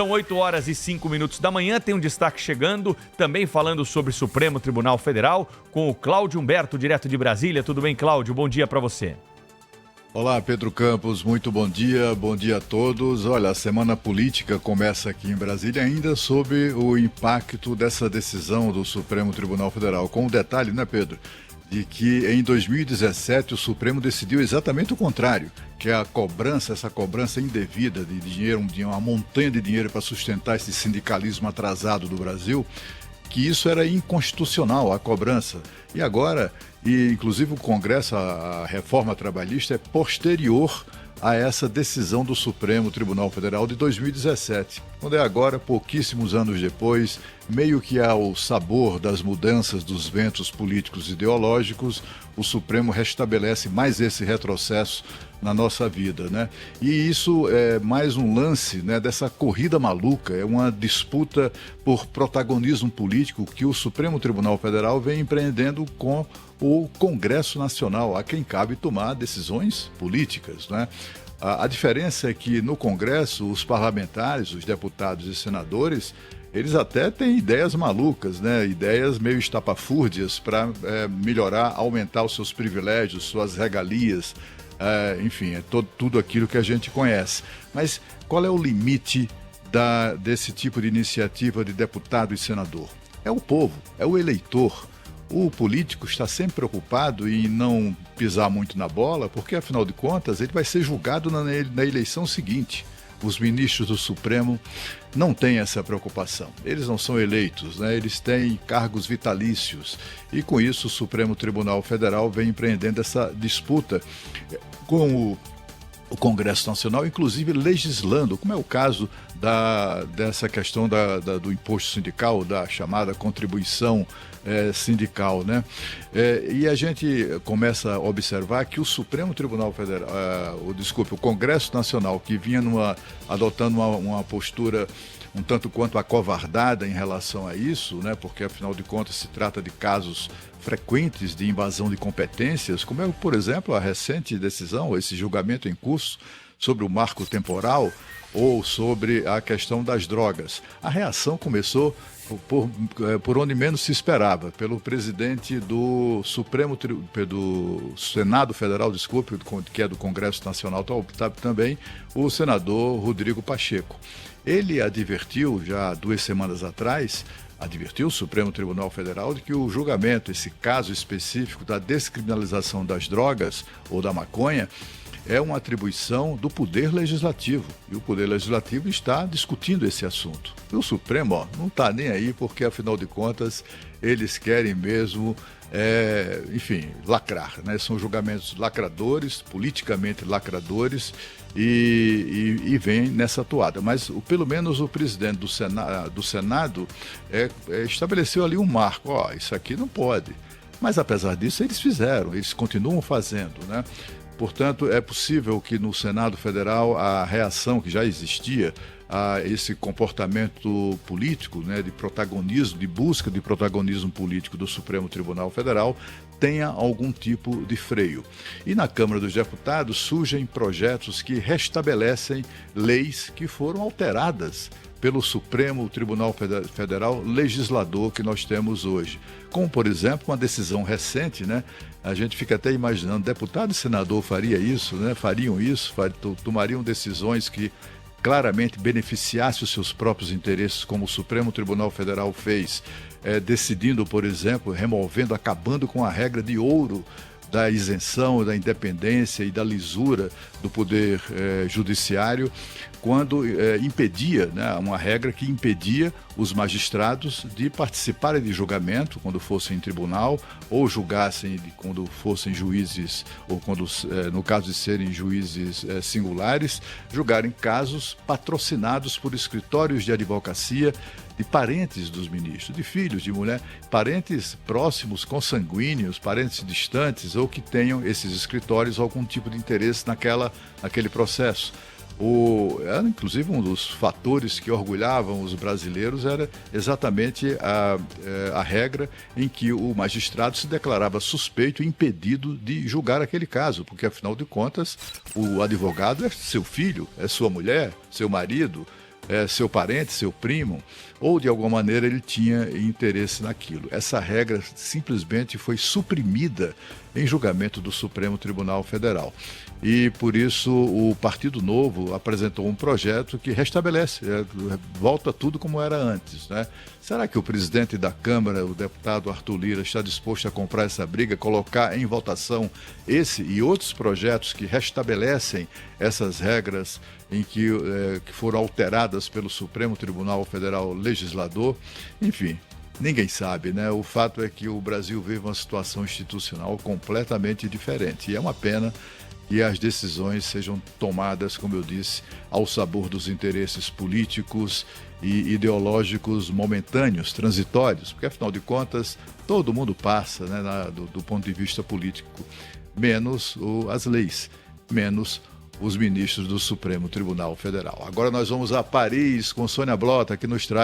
São 8 horas e 5 minutos da manhã, tem um destaque chegando, também falando sobre Supremo Tribunal Federal, com o Cláudio Humberto, direto de Brasília. Tudo bem, Cláudio? Bom dia para você. Olá, Pedro Campos, muito bom dia a todos. Olha, a semana política começa aqui em Brasília ainda sob o impacto dessa decisão do Supremo Tribunal Federal, com o detalhe, né, Pedro, de que em 2017 o Supremo decidiu exatamente o contrário, que é essa cobrança indevida de dinheiro, uma montanha de dinheiro para sustentar esse sindicalismo atrasado do Brasil, que isso era inconstitucional, a cobrança. E agora, inclusive o Congresso, a reforma trabalhista é posterior a essa decisão do Supremo Tribunal Federal de 2017, quando é agora, pouquíssimos anos depois, meio que ao sabor das mudanças dos ventos políticos e ideológicos, o Supremo restabelece mais esse retrocesso na nossa vida, né? E isso é mais um lance, né, dessa corrida maluca, é uma disputa por protagonismo político que o Supremo Tribunal Federal vem empreendendo com o Congresso Nacional, a quem cabe tomar decisões políticas, né? A diferença é que no Congresso, os parlamentares, os deputados e senadores, eles até têm ideias malucas, né? Ideias meio estapafúrdias para melhorar, aumentar os seus privilégios, suas regalias, enfim, é tudo aquilo que a gente conhece. Mas qual é o limite desse tipo de iniciativa de deputado e senador? É o povo, é o eleitor. O político está sempre preocupado em não pisar muito na bola, porque, afinal de contas, ele vai ser julgado na eleição seguinte. Os ministros do Supremo não têm essa preocupação. Eles não são eleitos, né? Eles têm cargos vitalícios. E, com isso, o Supremo Tribunal Federal vem empreendendo essa disputa com o Congresso Nacional, inclusive legislando, como é o caso dessa questão do imposto sindical, da chamada contribuição sindical, né? E a gente começa a observar que o Supremo Tribunal Federal, o Congresso Nacional, que vinha adotando uma postura um tanto quanto acovardada em relação a isso, né? Porque afinal de contas se trata de casos frequentes de invasão de competências, como é, por exemplo, a recente decisão, esse julgamento em curso sobre o marco temporal ou sobre a questão das drogas. A reação começou por onde menos se esperava, pelo presidente do do Senado Federal, que é do Congresso Nacional também, o senador Rodrigo Pacheco. Ele advertiu, já 2 semanas atrás, o Supremo Tribunal Federal de que o julgamento, esse caso específico da descriminalização das drogas ou da maconha, é uma atribuição do Poder Legislativo. E o Poder Legislativo está discutindo esse assunto. E o Supremo não está nem aí, porque, afinal de contas, eles querem mesmo, enfim, lacrar, né? São julgamentos lacradores, politicamente lacradores, e vem nessa toada. Mas, pelo menos, o presidente do Senado estabeleceu ali um marco. Isso aqui não pode. Mas, apesar disso, eles continuam fazendo, né? Portanto, é possível que no Senado Federal a reação que já existia a esse comportamento político, né, de protagonismo, de busca de protagonismo político do Supremo Tribunal Federal, tenha algum tipo de freio. E na Câmara dos Deputados surgem projetos que restabelecem leis que foram alteradas pelo Supremo Tribunal Federal legislador que nós temos hoje. Como, por exemplo, uma decisão recente, né? A gente fica até imaginando, deputado e senador fariam isso, tomariam decisões que claramente beneficiassem os seus próprios interesses, como o Supremo Tribunal Federal fez, decidindo, por exemplo, acabando com a regra de ouro da isenção, da independência e da lisura do poder judiciário, quando impedia, né, uma regra que impedia os magistrados de participarem de julgamento quando fossem em tribunal ou julgassem quando fossem juízes, ou quando, no caso de serem juízes singulares, julgarem casos patrocinados por escritórios de advocacia de parentes dos ministros, de filhos, de mulher, parentes próximos, consanguíneos, parentes distantes ou que tenham esses escritórios algum tipo de interesse naquele processo. Inclusive, um dos fatores que orgulhavam os brasileiros era exatamente a regra em que o magistrado se declarava suspeito e impedido de julgar aquele caso, porque, afinal de contas, o advogado é seu filho, é sua mulher, seu marido, seu parente, seu primo, ou de alguma maneira ele tinha interesse naquilo. Essa regra simplesmente foi suprimida em julgamento do Supremo Tribunal Federal. E por isso o Partido Novo apresentou um projeto que restabelece, volta tudo como era antes, né? Será que o presidente da Câmara, o deputado Arthur Lira, está disposto a comprar essa briga, colocar em votação esse e outros projetos que restabelecem essas regras em que foram alteradas pelo Supremo Tribunal Federal Legislador? Enfim, ninguém sabe, né? O fato é que o Brasil vive uma situação institucional completamente diferente. E é uma pena que as decisões sejam tomadas, como eu disse, ao sabor dos interesses políticos e ideológicos momentâneos, transitórios, porque afinal de contas todo mundo passa, né, do ponto de vista político, menos as leis, menos os ministros do Supremo Tribunal Federal. Agora nós vamos a Paris com Sônia Blota, que nos traz